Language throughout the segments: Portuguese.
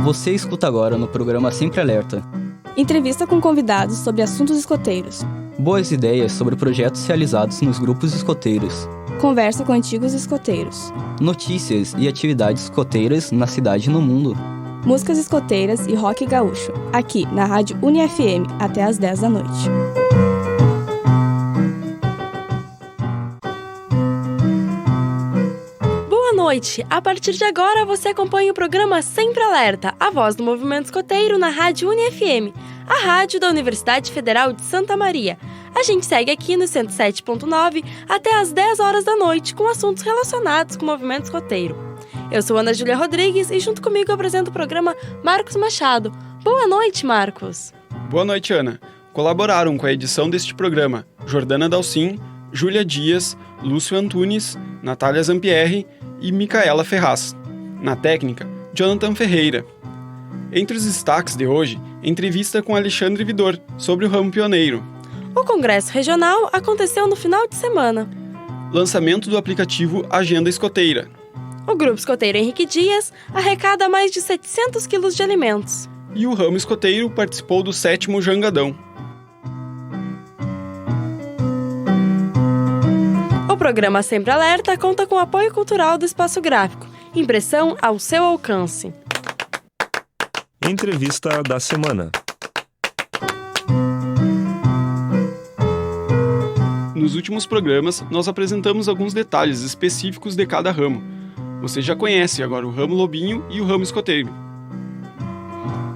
Você escuta agora no programa Sempre Alerta. Entrevista com convidados sobre assuntos escoteiros. Boas ideias sobre projetos realizados nos grupos escoteiros. Conversa com antigos escoteiros. Notícias e atividades escoteiras na cidade e no mundo. Músicas escoteiras e rock gaúcho. Aqui na Rádio UniFM, até às 10 da noite. Boa noite! A partir de agora você acompanha o programa Sempre Alerta, a voz do movimento escoteiro na Rádio UniFM, a rádio da Universidade Federal de Santa Maria. A gente segue aqui no 107.9 até às 10 horas da noite com assuntos relacionados com o movimento escoteiro. Eu sou Ana Júlia Rodrigues e junto comigo eu apresento o programa Marcos Machado. Boa noite, Marcos! Boa noite, Ana. Colaboraram com a edição deste programa Jordana Dalcin, Júlia Dias, Lúcio Antunes, Natália Zampierre e Micaela Ferraz. Na técnica, Jonathan Ferreira. Entre os destaques de hoje, entrevista com Alexandre Vidor sobre o ramo pioneiro. O Congresso Regional aconteceu no final de semana. Lançamento do aplicativo Agenda Escoteira. O Grupo Escoteiro Henrique Dias arrecada mais de 700 quilos de alimentos. E o ramo escoteiro participou do 7º Jangadão. O programa Sempre Alerta conta com o apoio cultural do Espaço Gráfico. Impressão ao seu alcance. Entrevista da semana. Nos últimos programas, nós apresentamos alguns detalhes específicos de cada ramo. Você já conhece agora o ramo lobinho e o ramo escoteiro.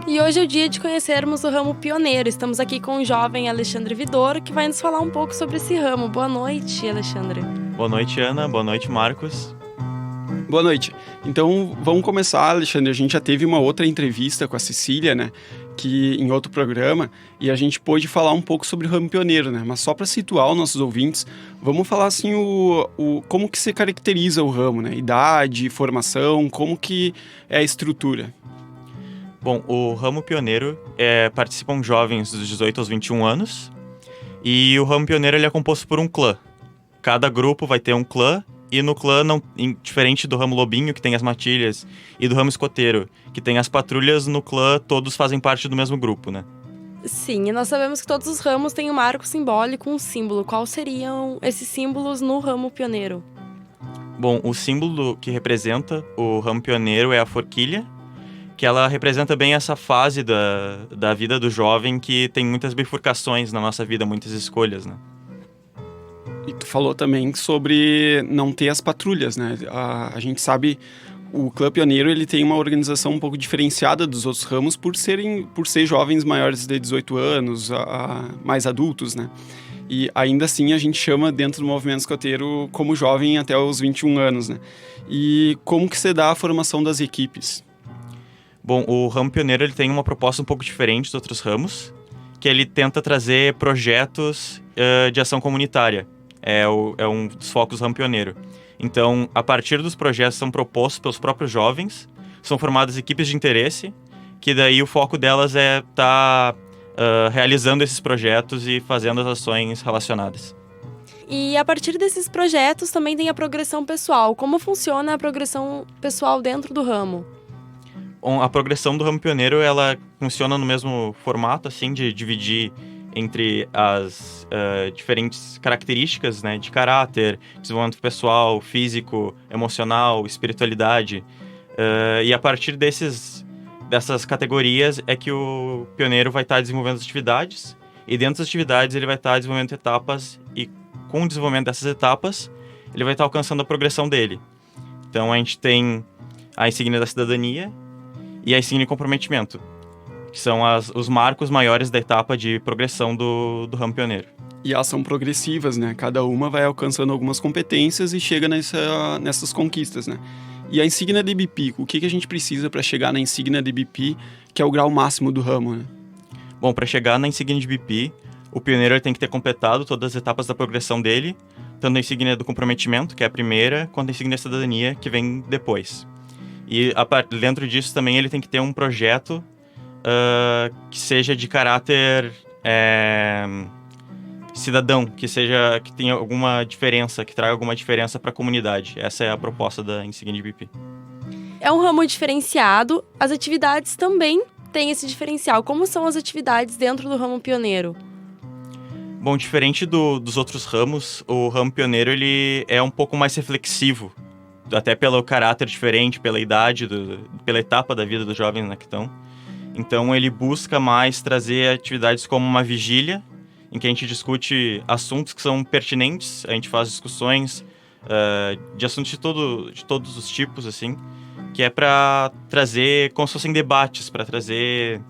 E hoje é o dia de conhecermos o ramo pioneiro. Estamos aqui com o jovem Alexandre Vidor, que vai nos falar um pouco sobre esse ramo. Boa noite, Alexandre. Boa noite, Ana. Boa noite, Marcos. Boa noite. Então, vamos começar, Alexandre. A gente já teve uma outra entrevista com a Cecília, né? Que em outro programa, e a gente pôde falar um pouco sobre o ramo pioneiro, né? Mas só para situar os nossos ouvintes, vamos falar assim como que se caracteriza o ramo, né? Idade, formação, como que é a estrutura. Bom, o ramo pioneiro participam jovens dos 18 aos 21 anos, e o ramo pioneiro ele é composto por um clã. Cada grupo vai ter um clã, e no clã, diferente do ramo lobinho, que tem as matilhas, e do ramo escoteiro, que tem as patrulhas, no clã todos fazem parte do mesmo grupo, né? Sim, e nós sabemos que todos os ramos têm um marco simbólico, um símbolo. Quais seriam esses símbolos no ramo pioneiro? Bom, o símbolo que representa o ramo pioneiro é a forquilha, que ela representa bem essa fase da vida do jovem que tem muitas bifurcações na nossa vida, muitas escolhas, né? E tu falou também sobre não ter as patrulhas, né? A gente sabe, o Clã Pioneiro ele tem uma organização um pouco diferenciada dos outros ramos por ser jovens maiores de 18 anos, mais adultos, né? E ainda assim a gente chama dentro do movimento escoteiro como jovem até os 21 anos, né? E como que se dá a formação das equipes? Bom, o ramo pioneiro ele tem uma proposta um pouco diferente dos outros ramos, que ele tenta trazer projetos de ação comunitária. É um dos focos do ramo pioneiro. Então, a partir dos projetos que são propostos pelos próprios jovens, são formadas equipes de interesse, que daí o foco delas é estar realizando esses projetos e fazendo as ações relacionadas. E a partir desses projetos também tem a progressão pessoal. Como funciona a progressão pessoal dentro do ramo? A progressão do ramo pioneiro, ela funciona no mesmo formato, assim, de dividir entre as diferentes características, né, de caráter, desenvolvimento pessoal, físico, emocional, espiritualidade. E a partir dessas categorias é que o pioneiro vai estar desenvolvendo as atividades, e dentro das atividades ele vai estar desenvolvendo etapas, e com o desenvolvimento dessas etapas, ele vai estar alcançando a progressão dele. Então a gente tem a insígnia da cidadania e a insígnia de comprometimento, que são os marcos maiores da etapa de progressão do ramo pioneiro. E elas são progressivas, né? Cada uma vai alcançando algumas competências e chega nessas conquistas, né? E a insígnia de BP, o que a gente precisa para chegar na insígnia de BP, que é o grau máximo do ramo, né? Bom, para chegar na insígnia de BP, o pioneiro tem que ter completado todas as etapas da progressão dele, tanto a insígnia do comprometimento, que é a primeira, quanto a insígnia da cidadania, que vem depois. E dentro disso também ele tem que ter um projeto que seja de caráter cidadão, que tenha alguma diferença, que traga alguma diferença para a comunidade. Essa é a proposta da insígnia de BP. é um ramo diferenciado, as atividades também têm esse diferencial. Como são as atividades dentro do ramo pioneiro? Bom, diferente dos outros ramos, o ramo pioneiro ele é um pouco mais reflexivo, até pelo caráter diferente, pela idade, pela etapa da vida dos jovens, né, que estão. Então ele busca mais trazer atividades como uma vigília, em que a gente discute assuntos que são pertinentes, a gente faz discussões de assuntos de todos os tipos, assim, que é para trazer, como se fossem debates, para trazer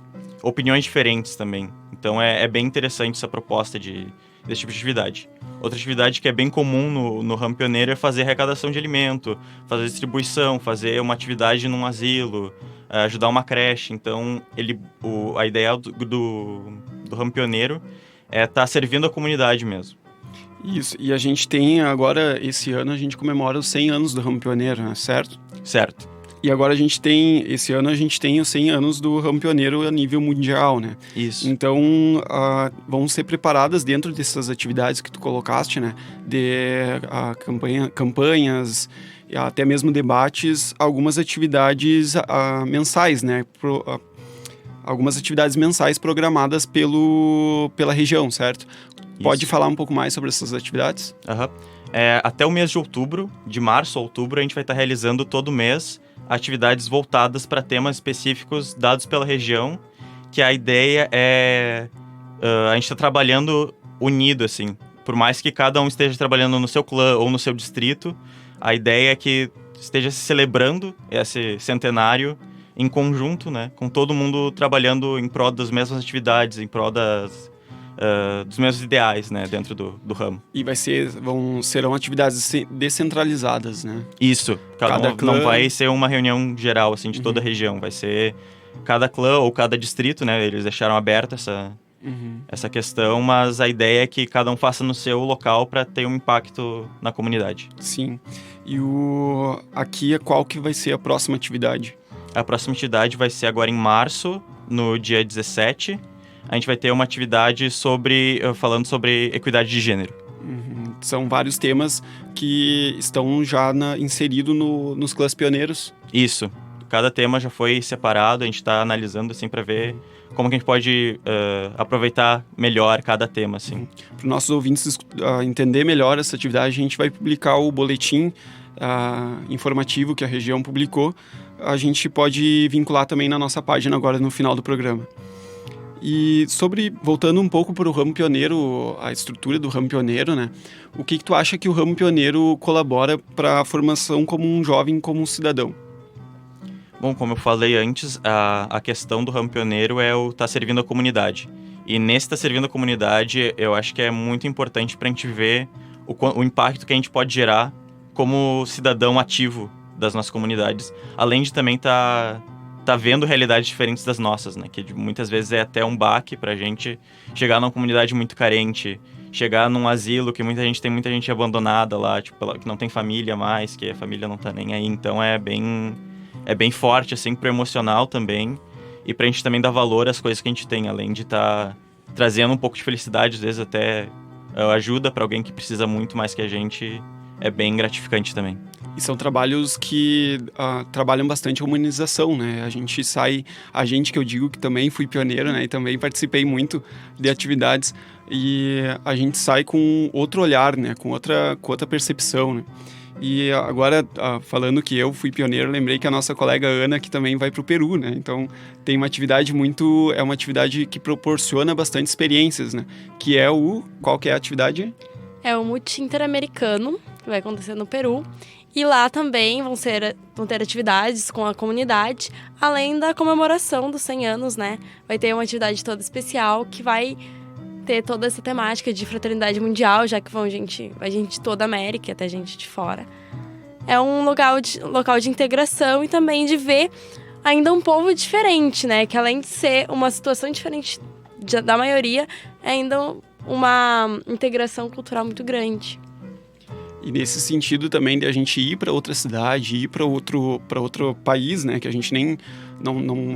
opiniões diferentes também. Então é bem interessante essa proposta desse tipo de atividade. Outra atividade que é bem comum no ramo pioneiro é fazer arrecadação de alimento, fazer distribuição, fazer uma atividade num asilo, ajudar uma creche. Então a ideia do ramo pioneiro é estar servindo a comunidade mesmo. Isso, e a gente tem agora, esse ano, a gente comemora os 100 anos do ramo pioneiro, né? Certo? Certo. E agora esse ano a gente tem os 100 anos do ramo pioneiro a nível mundial, né? Isso. Então, vão ser preparadas dentro dessas atividades que tu colocaste, né? Campanhas, e até mesmo debates, algumas atividades mensais, né? Algumas atividades mensais programadas pela região, certo? Isso. Pode falar um pouco mais sobre essas atividades? Até o mês de outubro, de março a outubro, a gente vai estar realizando todo mês atividades voltadas para temas específicos dados pela região, que a ideia é a gente está trabalhando unido, assim. Por mais que cada um esteja trabalhando no seu clã ou no seu distrito, a ideia é que esteja se celebrando esse centenário em conjunto, né? Com todo mundo trabalhando em prol das mesmas atividades, em prol dos mesmos ideais, né, dentro do ramo. E serão atividades descentralizadas, né? Isso. Cada clã não vai ser uma reunião geral, assim, de toda a região. Vai ser cada clã ou cada distrito, né? Eles deixaram aberta essa questão, mas a ideia é que cada um faça no seu local para ter um impacto na comunidade. Sim. E aqui, qual que vai ser a próxima atividade? A próxima atividade vai ser agora em março, no dia 17. A gente vai ter uma atividade falando sobre equidade de gênero. São vários temas que estão já inseridos nos clãs pioneiros. Isso. Cada tema já foi separado, a gente está analisando assim, para ver como que a gente pode aproveitar melhor cada tema. Assim. Para os nossos ouvintes entender melhor essa atividade, a gente vai publicar o boletim informativo que a região publicou. A gente pode vincular também na nossa página agora no final do programa. E voltando um pouco para o ramo pioneiro, a estrutura do ramo pioneiro, né? O que tu acha que o ramo pioneiro colabora para a formação como um jovem, como um cidadão? Bom, como eu falei antes, a questão do ramo pioneiro é o estar servindo a comunidade. E nesse estar servindo a comunidade, eu acho que é muito importante para a gente ver o impacto que a gente pode gerar como cidadão ativo das nossas comunidades, além de também tá vendo realidades diferentes das nossas, né? Que muitas vezes é até um baque pra gente chegar numa comunidade muito carente, chegar num asilo que tem muita gente abandonada lá, tipo, que não tem família mais, que a família não tá nem aí. Então é bem forte, assim, pro emocional também. E pra gente também dar valor às coisas que a gente tem, além de estar trazendo um pouco de felicidade, às vezes até ajuda pra alguém que precisa muito mais que a gente, é bem gratificante também. E são trabalhos que trabalham bastante a humanização, né? A gente que eu digo que também fui pioneiro, né? E também participei muito de atividades. E a gente sai com outro olhar, né? Com outra percepção, né? E agora, falando que eu fui pioneiro, lembrei que a nossa colega Ana, que também vai para o Peru, né? Então, tem uma atividade é uma atividade que proporciona bastante experiências, né? Que é qual que é a atividade? É o Mutim Interamericano, que vai acontecer no Peru. E lá também vão ter atividades com a comunidade, além da comemoração dos 100 anos, né? Vai ter uma atividade toda especial que vai ter toda essa temática de fraternidade mundial, já que vai gente de toda a América e até gente de fora. É um local de integração e também de ver ainda um povo diferente, né? Que além de ser uma situação diferente da maioria, é ainda uma integração cultural muito grande. E nesse sentido também de a gente ir para outra cidade, ir para outro país, né? Que a gente nem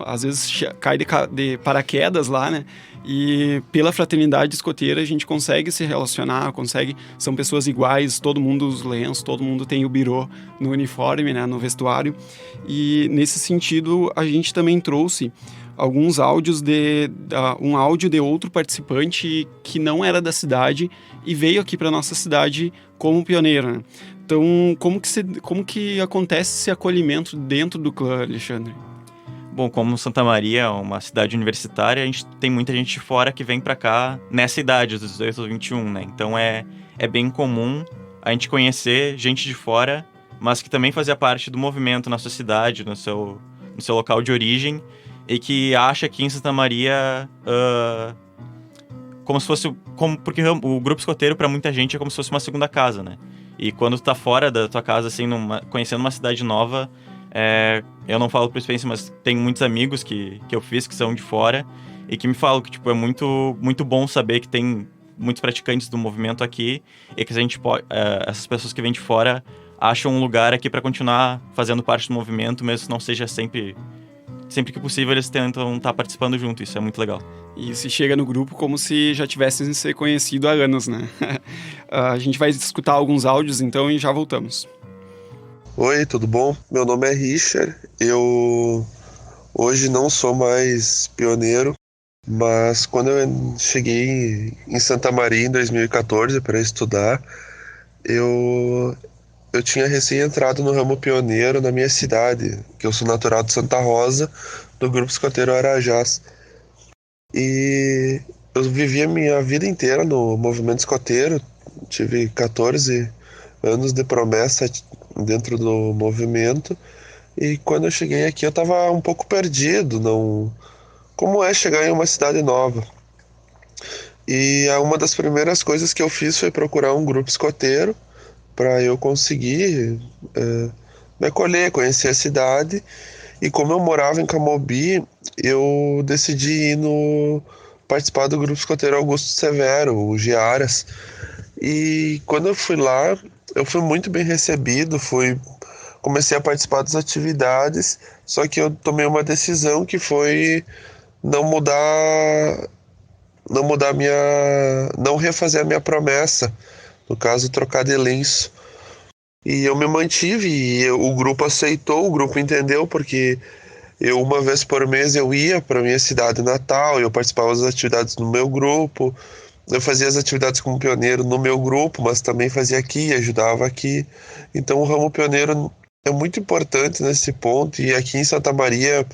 às vezes cai de paraquedas lá, né? E pela fraternidade escoteira a gente consegue se relacionar, são pessoas iguais, todo mundo os lenços, todo mundo tem o birô no uniforme, né? No vestuário. E nesse sentido a gente também trouxe alguns áudios um áudio de outro participante que não era da cidade e veio aqui para nossa cidade como pioneiro, né? Então, como que acontece esse acolhimento dentro do clã, Alexandre? Bom, como Santa Maria é uma cidade universitária, a gente tem muita gente de fora que vem para cá nessa idade, dos 18 aos 21, né? Então é bem comum a gente conhecer gente de fora, mas que também fazia parte do movimento na sua cidade, no seu local de origem, e que acha que em Santa Maria, como se fosse... porque o grupo escoteiro, para muita gente, é como se fosse uma segunda casa, né? E quando tu tá fora da tua casa, assim, conhecendo uma cidade nova, eu não falo por experiência, mas tenho muitos amigos que eu fiz, que são de fora, e que me falam que, tipo, é muito, muito bom saber que tem muitos praticantes do movimento aqui, e que a gente pode, essas pessoas que vêm de fora acham um lugar aqui para continuar fazendo parte do movimento, mesmo que não seja sempre que possível, eles tentam estar participando junto. Isso é muito legal. E se chega no grupo como se já tivessem se conhecido há anos, né? A gente vai escutar alguns áudios, então, e já voltamos. Oi, tudo bom? Meu nome é Richard. Eu hoje não sou mais pioneiro, mas quando eu cheguei em Santa Maria em 2014 para estudar, eu tinha recém entrado no ramo pioneiro na minha cidade, que eu sou natural de Santa Rosa, do grupo escoteiro Arajás. E eu vivi a minha vida inteira no movimento escoteiro, tive 14 anos de promessa dentro do movimento, e quando eu cheguei aqui eu estava um pouco perdido, como é chegar em uma cidade nova. E uma das primeiras coisas que eu fiz foi procurar um grupo escoteiro para eu conseguir me acolher, conhecer a cidade. E como eu morava em Camobi, eu decidi participar do grupo escoteiro Augusto Severo, o Giaras. E quando eu fui lá, eu fui muito bem recebido, comecei a participar das atividades, só que eu tomei uma decisão que foi não refazer a minha promessa, no caso, trocar de lenço. E eu me mantive, e o grupo aceitou, o grupo entendeu, porque uma vez por mês eu ia para minha cidade natal, eu participava das atividades no meu grupo, eu fazia as atividades como pioneiro no meu grupo, mas também fazia aqui, ajudava aqui. Então o ramo pioneiro é muito importante nesse ponto, e aqui em Santa Maria,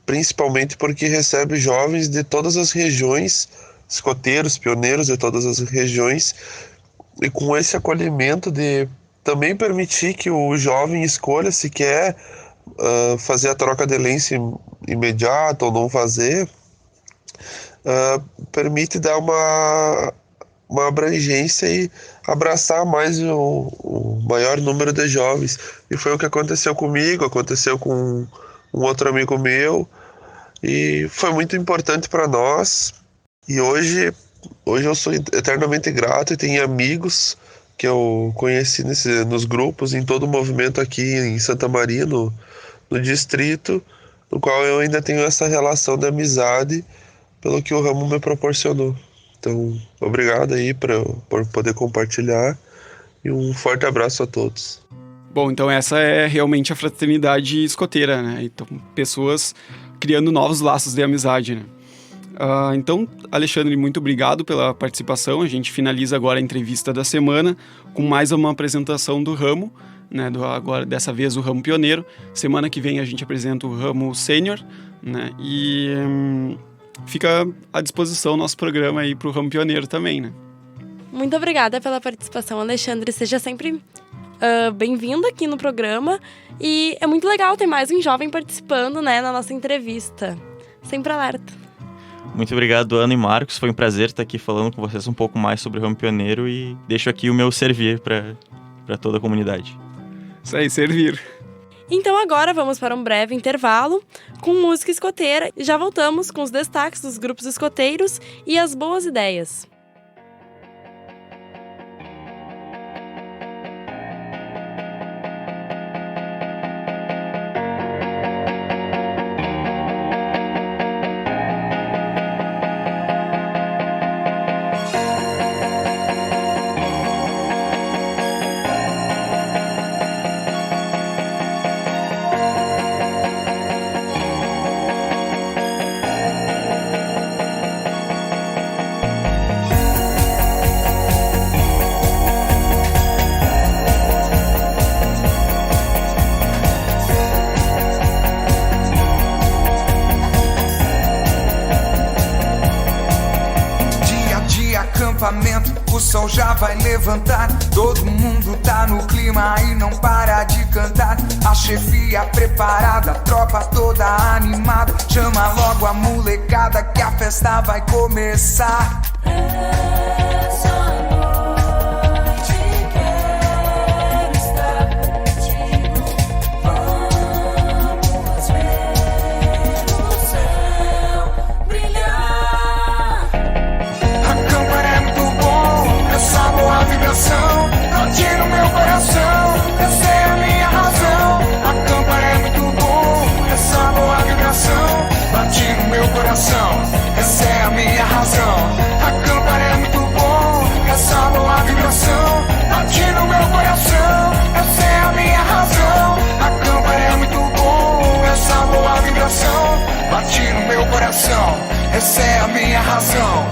principalmente porque recebe jovens de todas as regiões, escoteiros, pioneiros de todas as regiões, e com esse acolhimento de também permitir que o jovem escolha se quer fazer a troca de lenço imediata ou não fazer, permite dar uma abrangência e abraçar mais o maior número de jovens. E foi o que aconteceu comigo, aconteceu com um outro amigo meu, e foi muito importante para nós. E hoje eu sou eternamente grato, e tenho amigos que eu conheci nos grupos, em todo o movimento aqui em Santa Maria, no distrito, no qual eu ainda tenho essa relação de amizade pelo que o ramo me proporcionou. Então, obrigado aí por poder compartilhar, e um forte abraço a todos. Bom, então essa é realmente a fraternidade escoteira, né? Então, pessoas criando novos laços de amizade, né? Então, Alexandre, muito obrigado pela participação. A gente finaliza agora a entrevista da semana com mais uma apresentação do ramo, né? Agora, dessa vez, o ramo pioneiro. Semana que vem a gente apresenta o ramo sênior, né? E fica à disposição o nosso programa aí para o ramo pioneiro também, né? Muito obrigada pela participação, Alexandre. Seja sempre bem-vindo aqui no programa. E é muito legal ter mais um jovem participando, né, na nossa entrevista. Sempre alerta. Muito obrigado, Ana e Marcos. Foi um prazer estar aqui falando com vocês um pouco mais sobre o ramo pioneiro, e deixo aqui o meu servir para toda a comunidade. Isso aí, servir. Então agora vamos para um breve intervalo com música escoteira e já voltamos com os destaques dos grupos escoteiros e as boas ideias. O sol já vai levantar, todo mundo tá no clima e não para de cantar. A chefia preparada, a tropa toda animada. Chama logo a molecada que a festa vai começar. Bate no meu coração, essa é a minha razão. A campana é muito bom, essa boa vibração. Bate no meu coração, essa é a minha razão. A campana é muito bom, essa boa vibração. Bate no meu coração, essa é a minha razão. A campana é muito bom, essa boa vibração. Bate no meu coração, essa é a minha razão.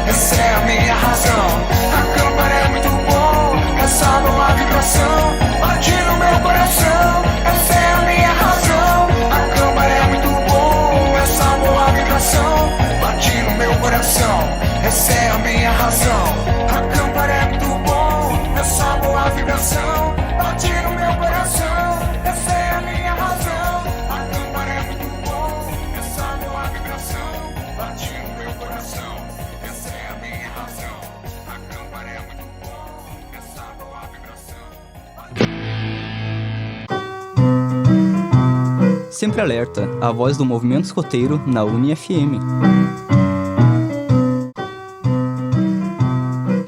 Essa é a minha razão. A câmara é muito bom, essa boa vibração. Bate no meu coração, essa é a minha razão. A câmara é muito bom, essa boa vibração. Bate no meu coração, essa é a minha razão. A câmara é muito bom, essa boa vibração. Bate no meu coração, essa é a minha razão. A câmara é muito bom, essa boa vibração. Bate no meu coração. Sempre Alerta, a voz do movimento escoteiro na UniFM.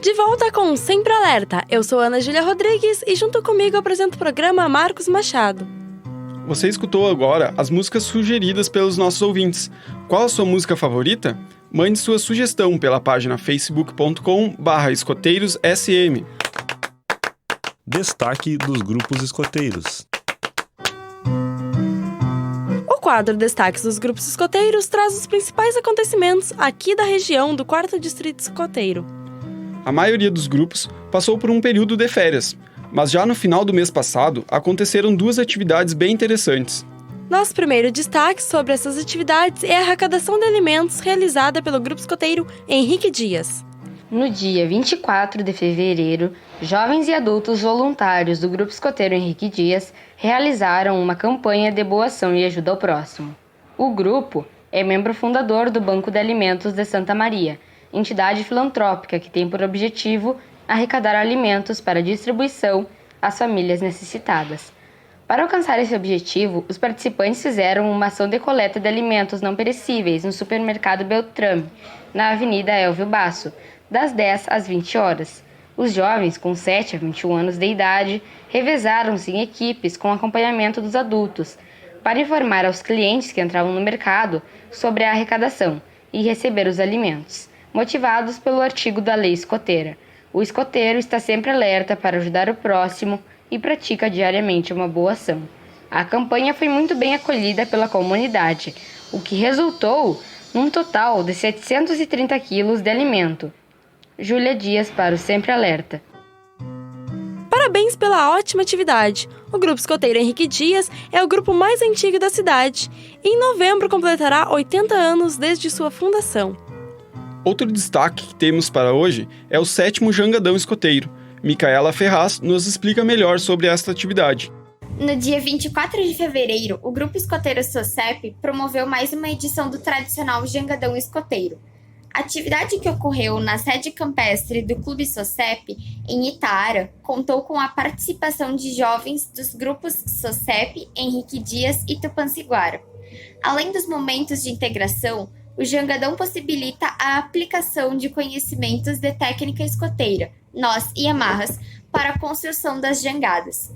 De volta com Sempre Alerta, eu sou Ana Júlia Rodrigues e junto comigo apresento o programa Marcos Machado. Você escutou agora as músicas sugeridas pelos nossos ouvintes. Qual a sua música favorita? Mande sua sugestão pela página facebook.com/escoteirosSM. Destaque dos grupos escoteiros. O quadro Destaques dos Grupos Escoteiros traz os principais acontecimentos aqui da região do 4º Distrito Escoteiro. A maioria dos grupos passou por um período de férias, mas já no final do mês passado aconteceram 2 atividades bem interessantes. Nosso primeiro destaque sobre essas atividades é a arrecadação de alimentos realizada pelo Grupo Escoteiro Henrique Dias. No dia 24 de fevereiro, jovens e adultos voluntários do Grupo Escoteiro Henrique Dias realizaram uma campanha de boa ação e ajuda ao próximo. O grupo é membro fundador do Banco de Alimentos de Santa Maria, entidade filantrópica que tem por objetivo arrecadar alimentos para distribuição às famílias necessitadas. Para alcançar esse objetivo, os participantes fizeram uma ação de coleta de alimentos não perecíveis no supermercado Beltrame, na Avenida Elvio Basso, das 10 às 20 horas. Os jovens, com 7 a 21 anos de idade, revezaram-se em equipes com acompanhamento dos adultos, para informar aos clientes que entravam no mercado sobre a arrecadação e receber os alimentos, motivados pelo artigo da Lei Escoteira. O escoteiro está sempre alerta para ajudar o próximo e pratica diariamente uma boa ação. A campanha foi muito bem acolhida pela comunidade, o que resultou num total de 730 quilos de alimento. Júlia Dias para o Sempre Alerta. Parabéns pela ótima atividade! O Grupo Escoteiro Henrique Dias é o grupo mais antigo da cidade. Em novembro completará 80 anos desde sua fundação. Outro destaque que temos para hoje é o 7º Jangadão Escoteiro. Micaela Ferraz nos explica melhor sobre esta atividade. No dia 24 de fevereiro, o Grupo Escoteiro SOCEP promoveu mais uma edição do tradicional Jangadão Escoteiro. A atividade que ocorreu na sede campestre do Clube SOCEP, em Itaara, contou com a participação de jovens dos grupos SOCEP, Henrique Dias e Tupanciguara. Além dos momentos de integração, o Jangadão possibilita a aplicação de conhecimentos de técnica escoteira, nós e amarras, para a construção das jangadas.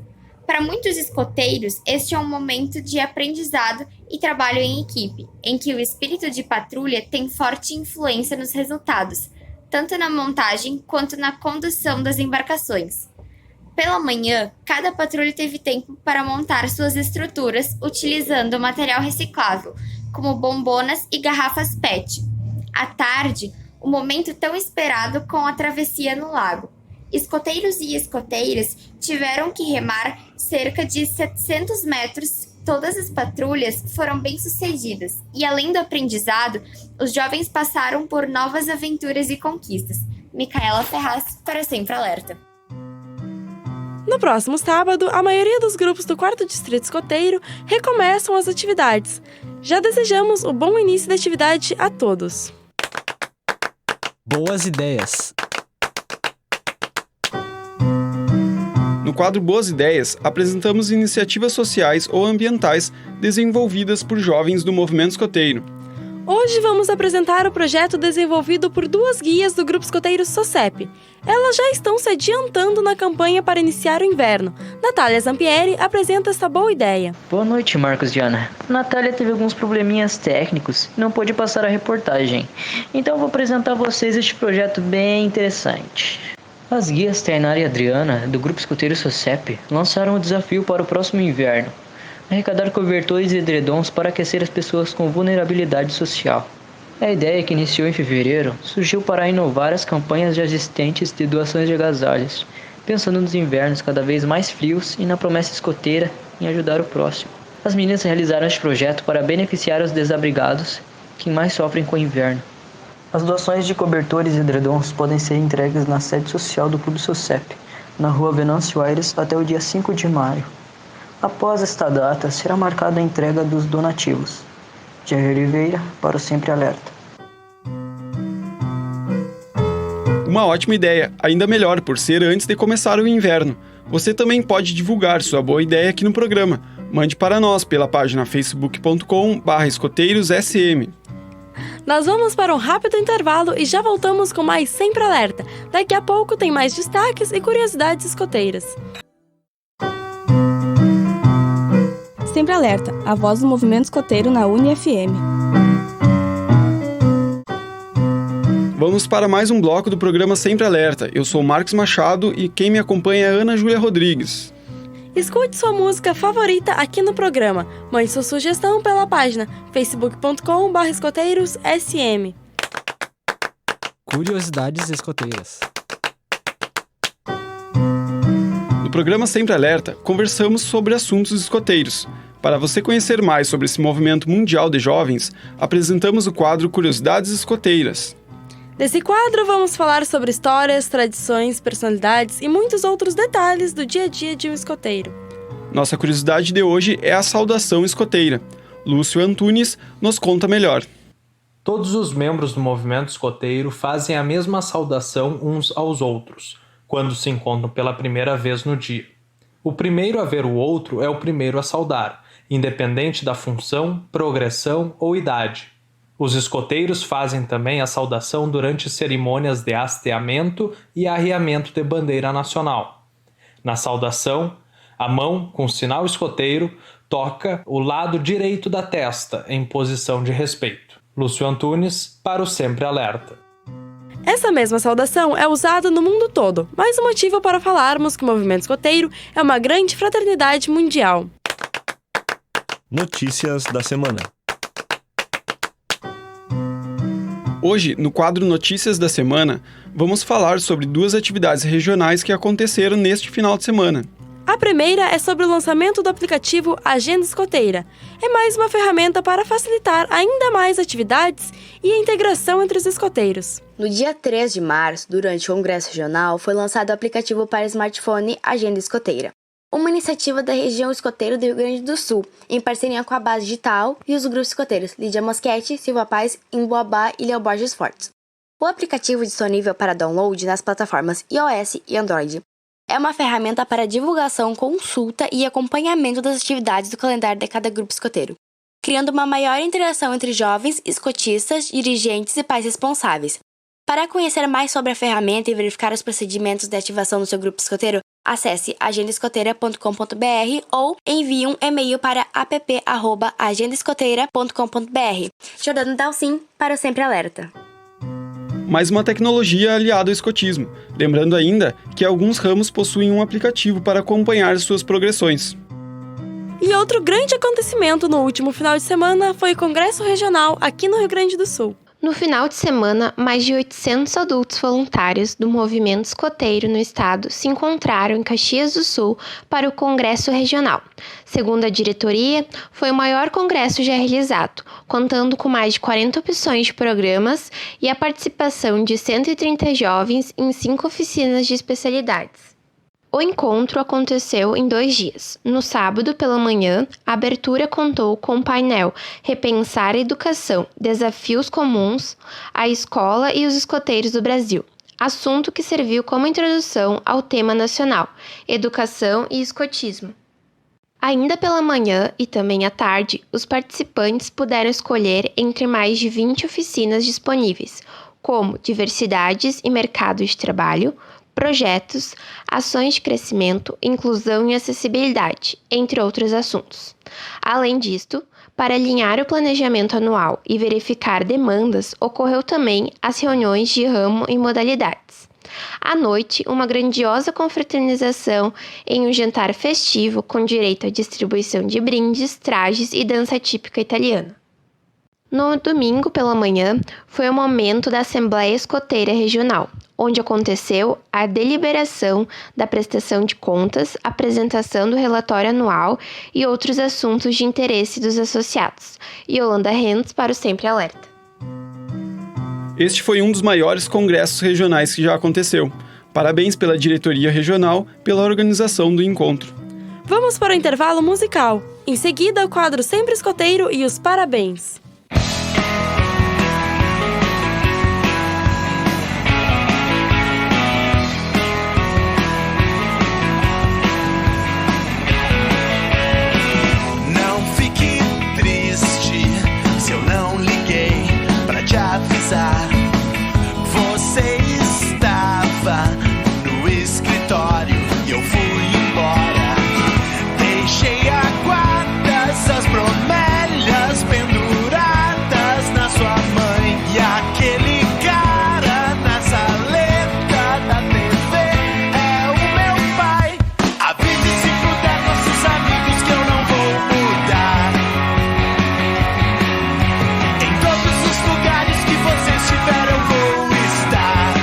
Para muitos escoteiros, este é um momento de aprendizado e trabalho em equipe, em que o espírito de patrulha tem forte influência nos resultados, tanto na montagem quanto na condução das embarcações. Pela manhã, cada patrulha teve tempo para montar suas estruturas utilizando material reciclável, como bombonas e garrafas PET. À tarde, o momento tão esperado com a travessia no lago. Escoteiros e escoteiras tiveram que remar cerca de 700 metros. Todas as patrulhas foram bem-sucedidas e, além do aprendizado, os jovens passaram por novas aventuras e conquistas. Micaela Ferraz, para Sempre Alerta. No próximo sábado, a maioria dos grupos do 4º Distrito Escoteiro recomeçam as atividades. Já desejamos o bom início da atividade a todos. Boas ideias. No quadro Boas Ideias, apresentamos iniciativas sociais ou ambientais desenvolvidas por jovens do movimento escoteiro. Hoje vamos apresentar o projeto desenvolvido por 2 guias do Grupo Escoteiro SOCEP. Elas já estão se adiantando na campanha para iniciar o inverno. Natália Zampieri apresenta essa boa ideia. Boa noite, Marcos e Ana. Natália teve alguns probleminhas técnicos e não pôde passar a reportagem. Então vou apresentar a vocês este projeto bem interessante. As guias Tainara e Adriana, do Grupo Escoteiro SOCEP, lançaram o desafio para o próximo inverno: arrecadar cobertores e edredons para aquecer as pessoas com vulnerabilidade social. A ideia, que iniciou em fevereiro, surgiu para inovar as campanhas já existentes de doações de agasalhos, pensando nos invernos cada vez mais frios e na promessa escoteira em ajudar o próximo. As meninas realizaram este projeto para beneficiar os desabrigados que mais sofrem com o inverno. As doações de cobertores e edredons podem ser entregues na sede social do Clube SOCEP, na rua Venâncio Aires, até o dia 5 de maio. Após esta data, será marcada a entrega dos donativos. Jair Oliveira, para o Sempre Alerta. Uma ótima ideia, ainda melhor por ser antes de começar o inverno. Você também pode divulgar sua boa ideia aqui no programa. Mande para nós pela página facebook.com/escoteirosSM. Nós vamos para um rápido intervalo e já voltamos com mais Sempre Alerta. Daqui a pouco tem mais destaques e curiosidades escoteiras. Sempre Alerta, a voz do movimento escoteiro na UniFM. Vamos para mais um bloco do programa Sempre Alerta. Eu sou Marcos Machado e quem me acompanha é Ana Júlia Rodrigues. Escute sua música favorita aqui no programa. Mande sua sugestão pela página facebook.com/escoteirosSM. Curiosidades escoteiras. No programa Sempre Alerta, conversamos sobre assuntos escoteiros. Para você conhecer mais sobre esse movimento mundial de jovens, apresentamos o quadro Curiosidades Escoteiras. Nesse quadro, vamos falar sobre histórias, tradições, personalidades e muitos outros detalhes do dia a dia de um escoteiro. Nossa curiosidade de hoje é a saudação escoteira. Lúcio Antunes nos conta melhor. Todos os membros do movimento escoteiro fazem a mesma saudação uns aos outros, quando se encontram pela primeira vez no dia. O primeiro a ver o outro é o primeiro a saudar, independente da função, progressão ou idade. Os escoteiros fazem também a saudação durante cerimônias de hasteamento e arriamento de bandeira nacional. Na saudação, a mão, com sinal escoteiro, toca o lado direito da testa, em posição de respeito. Lúcio Antunes, para o Sempre Alerta. Essa mesma saudação é usada no mundo todo, mais um motivo para falarmos que o movimento escoteiro é uma grande fraternidade mundial. Notícias da semana. Hoje, no quadro Notícias da Semana, vamos falar sobre 2 atividades regionais que aconteceram neste final de semana. A primeira é sobre o lançamento do aplicativo Agenda Escoteira. É mais uma ferramenta para facilitar ainda mais atividades e a integração entre os escoteiros. No dia 3 de março, durante o Congresso Regional, foi lançado o aplicativo para smartphone Agenda Escoteira, uma iniciativa da região escoteira do Rio Grande do Sul, em parceria com a Base Digital e os grupos escoteiros Lídia Mosquete, Silva Paz, Emboabá e Léo Borges Fortes. O aplicativo disponível para download nas plataformas iOS e Android. É uma ferramenta para divulgação, consulta e acompanhamento das atividades do calendário de cada grupo escoteiro, criando uma maior interação entre jovens, escotistas, dirigentes e pais responsáveis. Para conhecer mais sobre a ferramenta e verificar os procedimentos de ativação do seu grupo escoteiro, Acesse agendaescoteira.com.br ou envie um e-mail para app@agendaescoteira.com.br. Jordano Dalcin para o Sempre Alerta. Mais uma tecnologia aliada ao escotismo. Lembrando ainda que alguns ramos possuem um aplicativo para acompanhar suas progressões. E outro grande acontecimento no último final de semana foi o Congresso Regional aqui no Rio Grande do Sul. No final de semana, mais de 800 adultos voluntários do movimento escoteiro no estado se encontraram em Caxias do Sul para o Congresso Regional. Segundo a diretoria, foi o maior congresso já realizado, contando com mais de 40 opções de programas e a participação de 130 jovens em 5 oficinas de especialidades. O encontro aconteceu em 2 dias. No sábado, pela manhã, a abertura contou com o painel Repensar a Educação, Desafios Comuns, a Escola e os Escoteiros do Brasil, assunto que serviu como introdução ao tema nacional, Educação e Escotismo. Ainda pela manhã e também à tarde, os participantes puderam escolher entre mais de 20 oficinas disponíveis, como diversidades e mercado de trabalho, projetos, ações de crescimento, inclusão e acessibilidade, entre outros assuntos. Além disto, para alinhar o planejamento anual e verificar demandas, ocorreu também as reuniões de ramo e modalidades. À noite, uma grandiosa confraternização em um jantar festivo com direito à distribuição de brindes, trajes e dança típica italiana. No domingo pela manhã, foi o momento da Assembleia Escoteira Regional, onde aconteceu a deliberação da prestação de contas, apresentação do relatório anual e outros assuntos de interesse dos associados. Yolanda Rentes para o Sempre Alerta. Este foi um dos maiores congressos regionais que já aconteceu. Parabéns pela diretoria regional pela organização do encontro. Vamos para o intervalo musical. Em seguida, o quadro Sempre Escoteiro e os parabéns. Você estava no escritório e eu fui embora. Deixei a guarda, essas bromélias penduradas na sua mãe. E aquele cara na saleta da TV é o meu pai. Avise se puder nossos amigos que eu não vou mudar. Em todos os lugares que você estiver eu vou estar.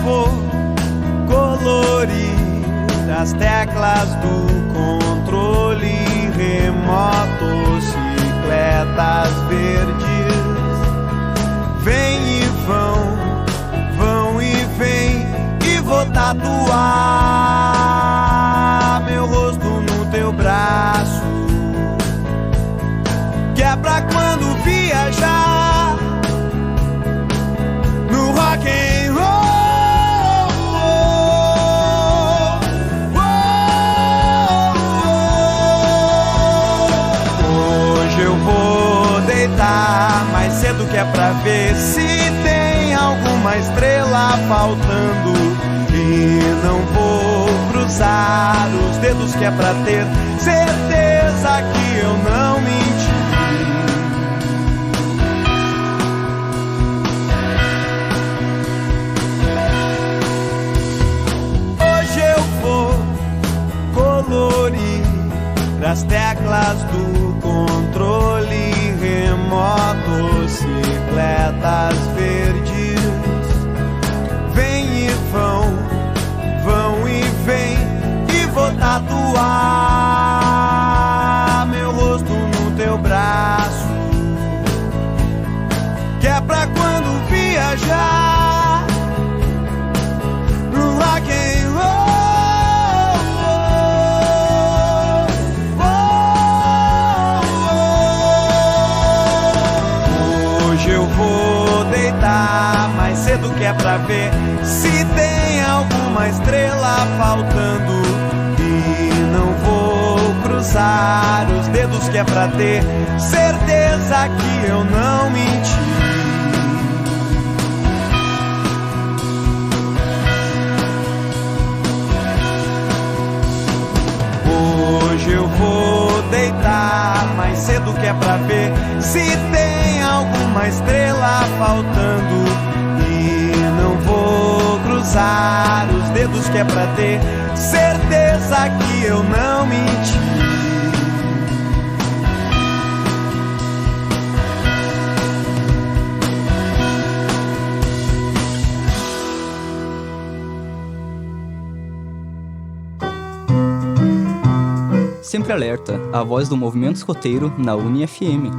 vou colorir as teclas do controle remoto, bicicletas verdes vêm e vão e vêm, e vou tatuar meu rosto no teu braço, que é pra quando viajar no rock and roll. Hoje eu vou deitar mais cedo, que é pra ver se tem alguma estrela faltando, e não vou cruzar os dedos, que é pra ter certeza que eu não menti. Hoje eu vou colorir as teclas do controle remoto, bicicletas verdes vêm e vão e vêm, e vou tatuar meu rosto no teu braço, que é pra quando viajar no rock and roll. Hoje eu vou deitar mais cedo, que é pra ver se tem alguma estrela faltando, e não vou cruzar os dedos, que é pra ter certeza que eu não menti. Hoje eu vou deitar mais cedo, que é pra ver se tem alguma estrela faltando, e não vou cruzar os dedos, que é pra ter certeza que eu não menti. Sempre Alerta, a voz do movimento escoteiro na UniFM.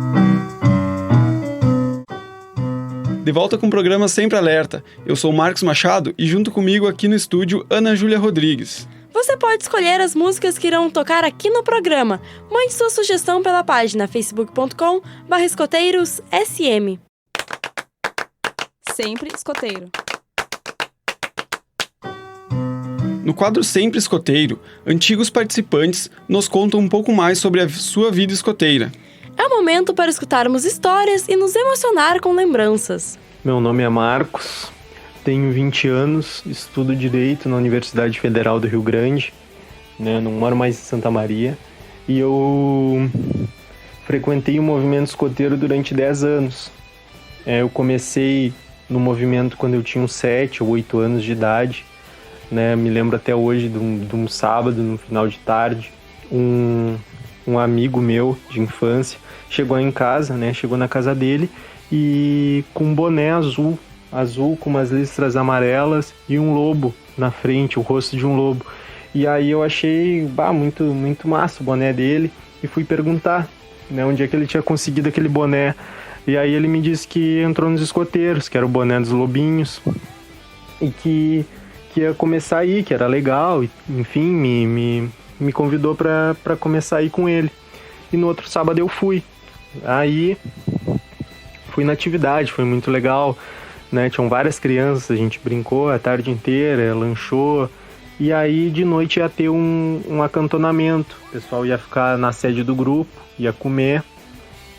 De volta com o programa Sempre Alerta. Eu sou o Marcos Machado e junto comigo aqui no estúdio, Ana Júlia Rodrigues. Você pode escolher as músicas que irão tocar aqui no programa. Mande sua sugestão pela página facebook.com/escoteirosSM. Sempre escoteiro. No quadro Sempre Escoteiro, antigos participantes nos contam um pouco mais sobre a sua vida escoteira. É o momento para escutarmos histórias e nos emocionar com lembranças. Meu nome é Marcos, tenho 20 anos, estudo Direito na Universidade Federal do Rio Grande, né, não moro mais em Santa Maria, e eu frequentei o movimento escoteiro durante 10 anos. Eu comecei no movimento quando eu tinha uns 7 ou 8 anos de idade, né, me lembro até hoje de um sábado, no final de tarde, um amigo meu de infância chegou em casa, né, chegou na casa dele e com um boné azul com umas listras amarelas e um lobo na frente, o rosto de um lobo. E aí eu achei muito, muito massa o boné dele e fui perguntar, né, onde é que ele tinha conseguido aquele boné. E aí ele me disse que entrou nos escoteiros, que era o boné dos lobinhos e que ia começar a ir, que era legal, enfim, me convidou para começar a ir com ele. E no outro sábado eu fui. Aí fui na atividade, foi muito legal, né? Tinham várias crianças, a gente brincou a tarde inteira, lanchou. E aí de noite ia ter um acantonamento. O pessoal ia ficar na sede do grupo, ia comer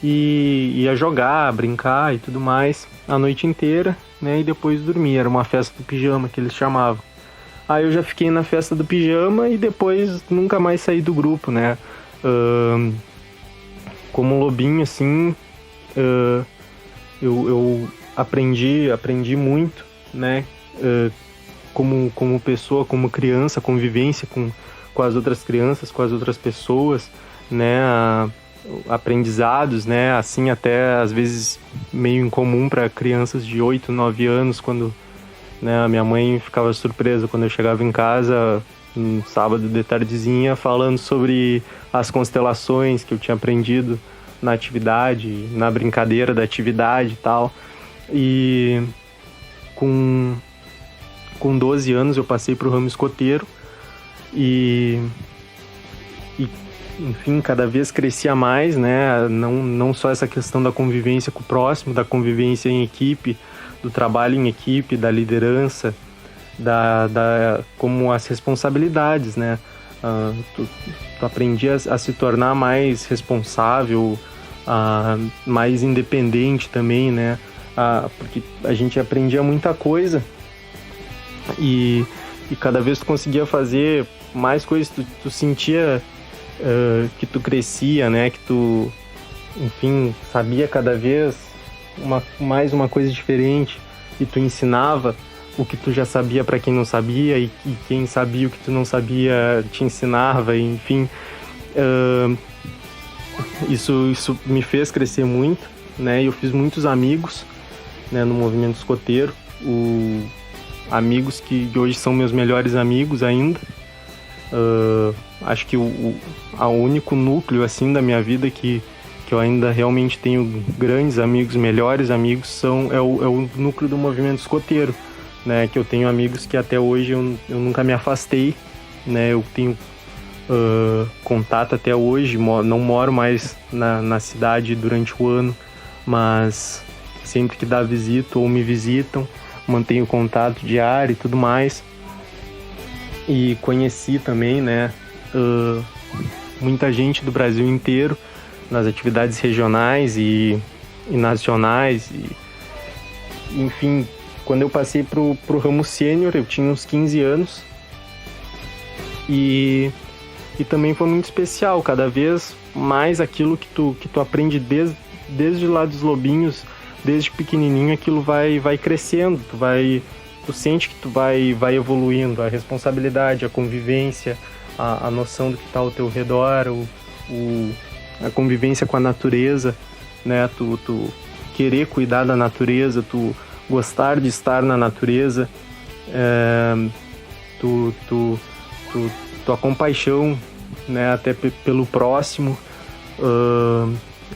e ia jogar, brincar e tudo mais a noite inteira, né? E depois dormir. Era uma festa do pijama que eles chamavam. Aí eu já fiquei na festa do pijama e depois nunca mais saí do grupo, né? Como lobinho, assim, eu aprendi muito, né? Como pessoa, como criança, convivência com as outras crianças, com as outras pessoas, né? Aprendizados, né? Assim, até às vezes meio incomum para crianças de 8, 9 anos, quando né? A minha mãe ficava surpresa quando eu chegava em casa, um sábado de tardezinha, falando sobre as constelações que eu tinha aprendido na atividade, na brincadeira da atividade e tal. E com 12 anos eu passei para o ramo escoteiro e enfim, cada vez crescia mais, né? Não só essa questão da convivência com o próximo, da convivência em equipe, do trabalho em equipe, da liderança, como as responsabilidades, né? Tu aprendia a se tornar mais responsável, mais independente também, né? Porque a gente aprendia muita coisa e cada vez tu conseguia fazer mais coisas, tu sentia que tu crescia, né? Que tu, enfim, sabia cada vez mais uma coisa diferente e tu ensinava o que tu já sabia para quem não sabia e quem sabia o que tu não sabia te ensinava, e, enfim. Isso me fez crescer muito, né? Eu fiz muitos amigos, né, no movimento escoteiro, amigos que hoje são meus melhores amigos ainda. Acho que o único núcleo assim da minha vida que eu ainda realmente tenho grandes amigos, melhores amigos, é o núcleo do movimento escoteiro, né? Que eu tenho amigos que até hoje eu nunca me afastei, né? Eu tenho contato até hoje, não moro mais na cidade durante o ano, mas sempre que dá visita ou me visitam, mantenho contato diário e tudo mais. E conheci também, né, muita gente do Brasil inteiro nas atividades regionais e nacionais. Enfim, quando eu passei pro ramo sênior, eu tinha uns 15 anos. E também foi muito especial, cada vez mais aquilo que tu aprende desde lá dos lobinhos, desde pequenininho, aquilo vai crescendo, tu sente que tu vai evoluindo, a responsabilidade, a convivência, a noção do que está ao teu redor, a convivência com a natureza, né? Tu querer cuidar da natureza, tu gostar de estar na natureza, tua compaixão, né? Até pelo próximo,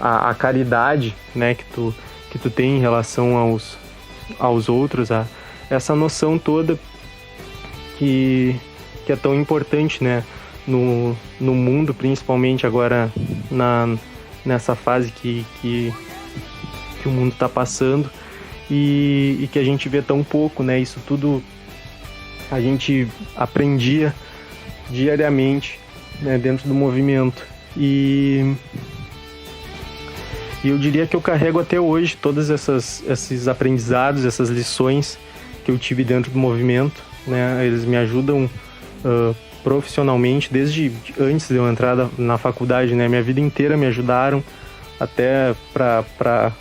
a caridade, né? Que tu tem em relação aos outros, essa noção toda que é tão importante, né? No mundo, principalmente agora nessa fase que o mundo está passando e que a gente vê tão pouco, né? Isso tudo a gente aprendia diariamente, né? Dentro do movimento. E eu diria que eu carrego até hoje todos esses aprendizados, essas lições que eu tive dentro do movimento, né? Eles me ajudam profissionalmente desde antes de eu entrar na faculdade, né? Minha vida inteira me ajudaram até para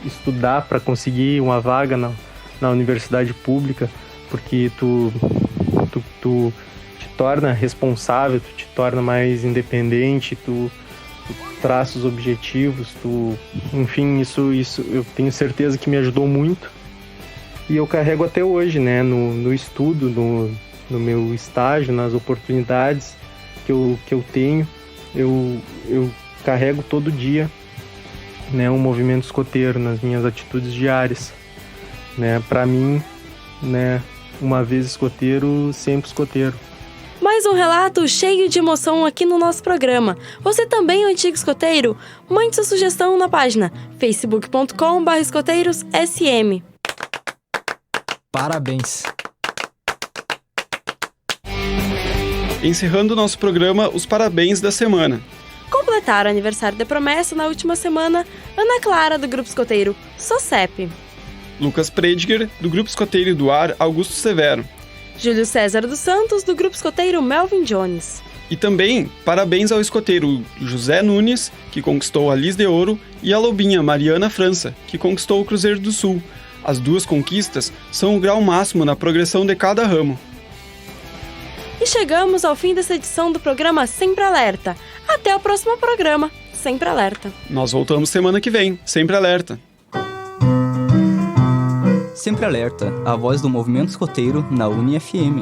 estudar, para conseguir uma vaga na universidade pública, porque tu te torna responsável, tu te torna mais independente, tu traça os objetivos, enfim, isso eu tenho certeza que me ajudou muito. E eu carrego até hoje, né, no estudo, no meu estágio, nas oportunidades que eu tenho, eu carrego todo dia, né, um movimento escoteiro nas minhas atitudes diárias, né? Para mim, né, uma vez escoteiro, sempre escoteiro. Mais um relato cheio de emoção aqui no nosso programa. Você também é um antigo escoteiro? Mande sua sugestão na página facebook.com/escoteirosSM. Parabéns! Encerrando o nosso programa, os parabéns da semana. Completaram o aniversário de promessa na última semana Ana Clara, do Grupo Escoteiro SOCEP. Lucas Prediger, do Grupo Escoteiro do Ar Augusto Severo. Júlio César dos Santos, do Grupo Escoteiro Melvin Jones. E também, parabéns ao escoteiro José Nunes, que conquistou a Lis de Ouro, e a lobinha Mariana França, que conquistou o Cruzeiro do Sul. As duas conquistas são o grau máximo na progressão de cada ramo. E chegamos ao fim dessa edição do programa Sempre Alerta. Até o próximo programa, Sempre Alerta. Nós voltamos semana que vem, Sempre Alerta. Sempre Alerta, a voz do movimento escoteiro na UniFM.